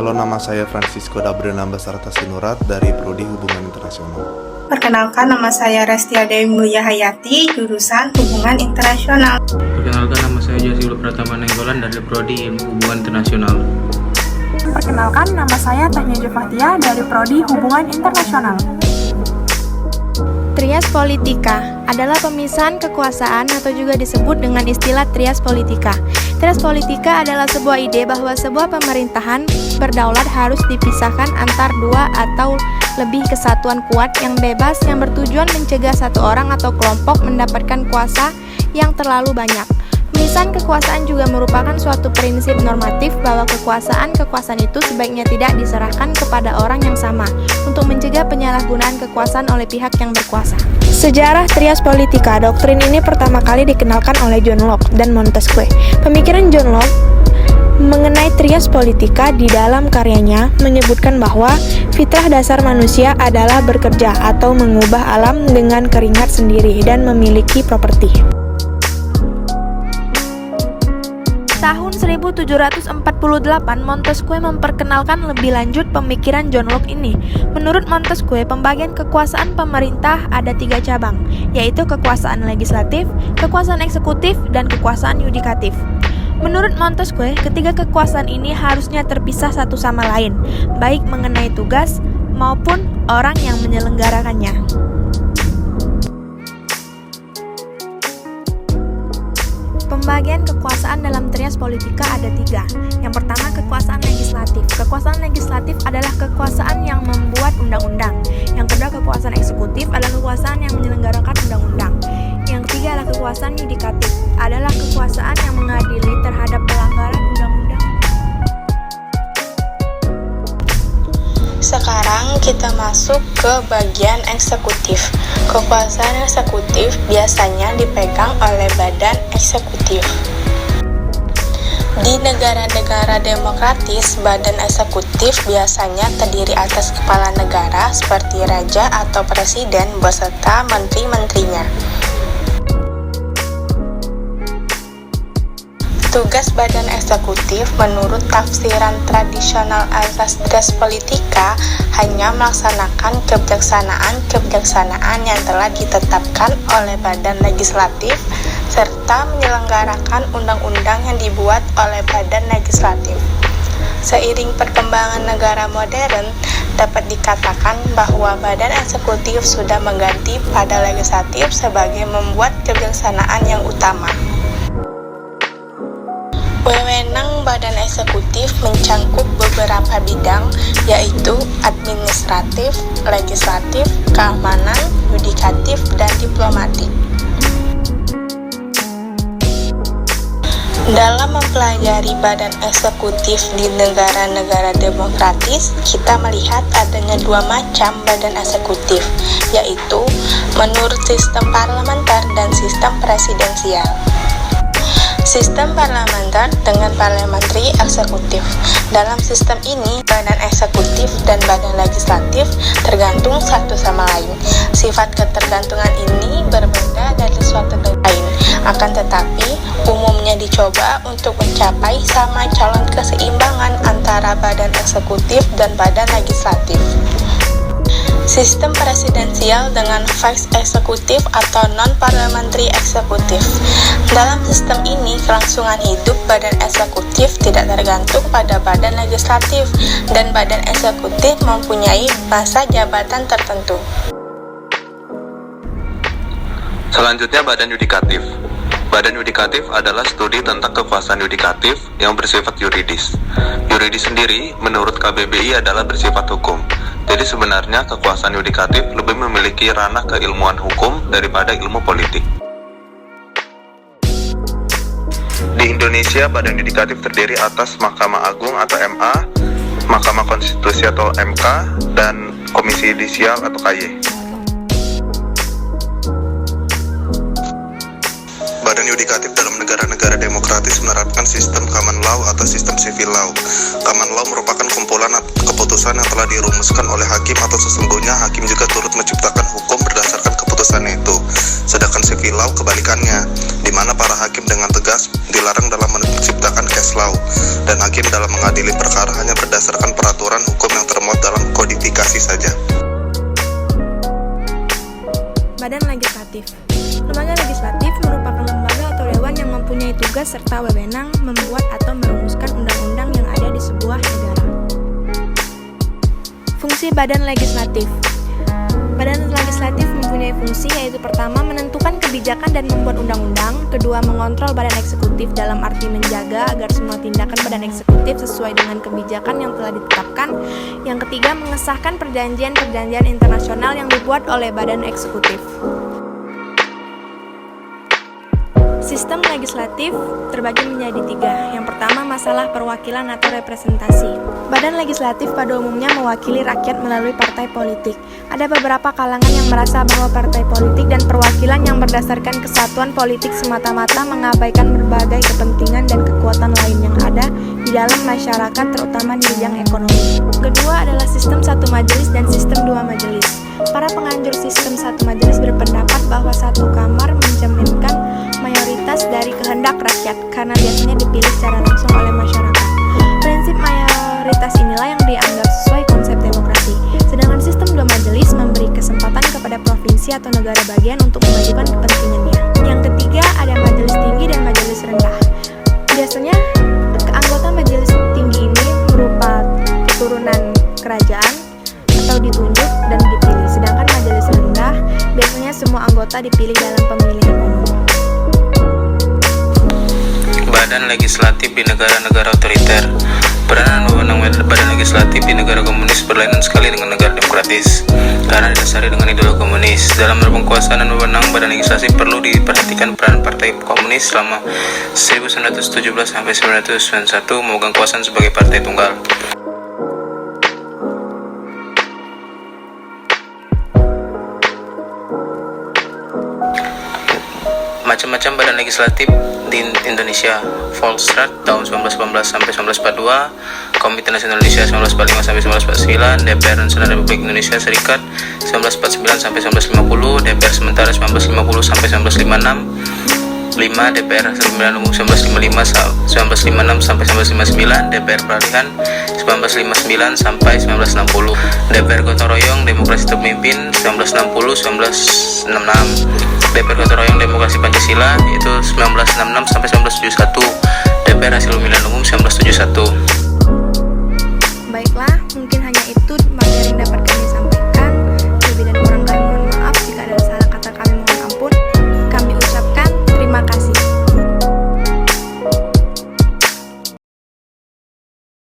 Halo, nama saya Francisco Dabrenamba Sarta Sinurat dari Prodi Hubungan Internasional. Perkenalkan, nama saya Restia Dewi Mulia Hayati, jurusan Hubungan Internasional. Perkenalkan, nama saya Jasiul Pratama Nenggolan dari Prodi Ilmu Hubungan Internasional. Perkenalkan, nama saya Tanya Jufahtia dari Prodi Hubungan Internasional. Trias politika adalah pemisahan kekuasaan atau juga disebut dengan istilah trias politika. Trias politika adalah sebuah ide bahwa sebuah pemerintahan berdaulat harus dipisahkan antar dua atau lebih kesatuan kuat yang bebas yang bertujuan mencegah satu orang atau kelompok mendapatkan kuasa yang terlalu banyak. Pemisahan kekuasaan juga merupakan suatu prinsip normatif bahwa kekuasaan itu sebaiknya tidak diserahkan kepada orang yang sama untuk mencegah penyalahgunaan kekuasaan oleh pihak yang berkuasa. Sejarah trias politika, doktrin ini pertama kali dikenalkan oleh John Locke dan Montesquieu. Pemikiran John Locke mengenai trias politika di dalam karyanya menyebutkan bahwa fitrah dasar manusia adalah bekerja atau mengubah alam dengan keringat sendiri dan memiliki properti. Tahun 1748, Montesquieu memperkenalkan lebih lanjut pemikiran John Locke ini. Menurut Montesquieu, pembagian kekuasaan pemerintah ada 3 cabang, yaitu kekuasaan legislatif, kekuasaan eksekutif, dan kekuasaan yudikatif. Menurut Montesquieu, ketiga kekuasaan ini harusnya terpisah satu sama lain, baik mengenai tugas maupun orang yang menyelenggarakannya. Pembagian kekuasaan dalam trias politika ada 3. Yang pertama, kekuasaan legislatif. Kekuasaan legislatif adalah kekuasaan yang membuat undang-undang. Yang kedua, kekuasaan eksekutif adalah kekuasaan yang menyelenggarakan undang-undang. Yang ketiga adalah kekuasaan yudikatif, adalah kekuasaan yang mengadili terhadap pelanggaran undang-undang. Sekarang kita masuk ke bagian eksekutif. Kekuasaan eksekutif biasanya dipegang oleh badan eksekutif. Di negara-negara demokratis, badan eksekutif biasanya terdiri atas kepala negara seperti raja atau presiden beserta menteri-menterinya. Tugas badan eksekutif menurut tafsiran tradisional asas trias politika hanya melaksanakan kebijaksanaan yang telah ditetapkan oleh badan legislatif serta menyelenggarakan undang-undang yang dibuat oleh badan legislatif. Seiring perkembangan negara modern, dapat dikatakan bahwa badan eksekutif sudah mengganti pada legislatif sebagai membuat kebijaksanaan yang utama. Wewenang badan eksekutif mencangkup beberapa bidang, yaitu administratif, legislatif, keamanan, yudikatif, dan diplomatik. Dalam mempelajari badan eksekutif di negara-negara demokratis, kita melihat adanya 2 macam badan eksekutif, yaitu menurut sistem parlementer dan sistem presidensial. Sistem parlementer dengan parliamentary eksekutif. Dalam sistem ini, badan eksekutif dan badan legislatif tergantung satu sama lain. Sifat ketergantungan ini berbeda dari suatu negara lain, akan tetapi umumnya dicoba untuk mencapai sama calon keseimbangan antara badan eksekutif dan badan legislatif. Sistem presidensial dengan vice eksekutif atau non-parliamentary eksekutif. Dalam sistem ini, kelangsungan hidup badan eksekutif tidak tergantung pada badan legislatif, dan badan eksekutif mempunyai masa jabatan tertentu. Selanjutnya, badan yudikatif. Badan yudikatif adalah studi tentang kekuasaan yudikatif yang bersifat yuridis. Yuridis sendiri, menurut KBBI, adalah bersifat hukum. Jadi sebenarnya kekuasaan yudikatif lebih memiliki ranah keilmuan hukum daripada ilmu politik. Di Indonesia, badan yudikatif terdiri atas Mahkamah Agung atau MA, Mahkamah Konstitusi atau MK, dan Komisi Yudisial atau KY. Badan yudikatif dalam negara-negara demokratis menerapkan sistem common law atau sistem civil law. Common law merupakan kumpulan keputusan yang telah dirumuskan oleh hakim, atau sesungguhnya hakim juga turut menciptakan hukum berdasarkan keputusan putusannya itu. Sedangkan civil law kebalikannya, di mana para hakim dengan tegas dilarang dalam menciptakan case law, dan hakim dalam mengadili perkara hanya berdasarkan peraturan hukum yang termuat dalam kodifikasi saja. Badan Legislatif. Lembaga legislatif merupakan lembaga atau dewan yang mempunyai tugas serta wewenang membuat atau merumuskan undang-undang yang ada di sebuah negara. Fungsi Badan Legislatif. Badan Legislatif mempunyai fungsi yaitu pertama menentukan kebijakan dan membuat undang-undang, kedua mengontrol Badan Eksekutif dalam arti menjaga agar semua tindakan Badan Eksekutif sesuai dengan kebijakan yang telah ditetapkan, yang ketiga mengesahkan perjanjian-perjanjian internasional yang dibuat oleh Badan Eksekutif. Sistem legislatif terbagi menjadi 3. Yang pertama, masalah perwakilan atau representasi. Badan legislatif pada umumnya mewakili rakyat melalui partai politik. Ada beberapa kalangan yang merasa bahwa partai politik dan perwakilan yang berdasarkan kesatuan politik semata-mata mengabaikan berbagai kepentingan dan kekuatan lain yang ada di dalam masyarakat, terutama di bidang ekonomi. Kedua adalah sistem satu majelis dan sistem dua majelis. Para penganjur sistem satu majelis berpendapat bahwa satu kamar mencerminkan mayoritas dari kehendak rakyat karena biasanya dipilih secara langsung oleh masyarakat. Prinsip mayoritas inilah yang dianggap sesuai konsep demokrasi. Sedangkan sistem dua majelis memberi kesempatan kepada provinsi atau negara bagian untuk memajukan kepentingannya. Yang ketiga ada majelis tinggi dan majelis rendah. Biasanya anggota majelis tinggi ini berupa keturunan kerajaan atau ditunjuk dan dipilih. Sedangkan majelis rendah biasanya semua anggota dipilih dalam pemilihan umum. Badan legislatif di negara-negara otoriter. Peranan wewenang badan legislatif di negara komunis berlainan sekali dengan negara demokratis karena didasari dengan ideologi komunis. Dalam berpenguasaan dan wewenang badan legislatif perlu diperhatikan peran partai komunis selama 1917 sampai 1991 memegang kekuasaan sebagai partai tunggal. Macam-macam badan legislatif di Indonesia. Volksrat tahun 1918 sampai 1942, Komite Nasional Indonesia 1945 sampai 1949, DPR Nasional Republik Indonesia Serikat 1949 sampai 1950, DPR sementara 1950 sampai 1956, 5 DPR Pemilihan Umum 1956 sampai 1959, DPR Peralihan 1959 sampai 1960, DPR Gotong Royong Demokrasi Terpimpin 1960-1966, DPR Gotong Royong Demokrasi Pancasila yaitu 1966 sampai 1971, DPR Hasil Pemilihan Umum 1971. Baiklah, mungkin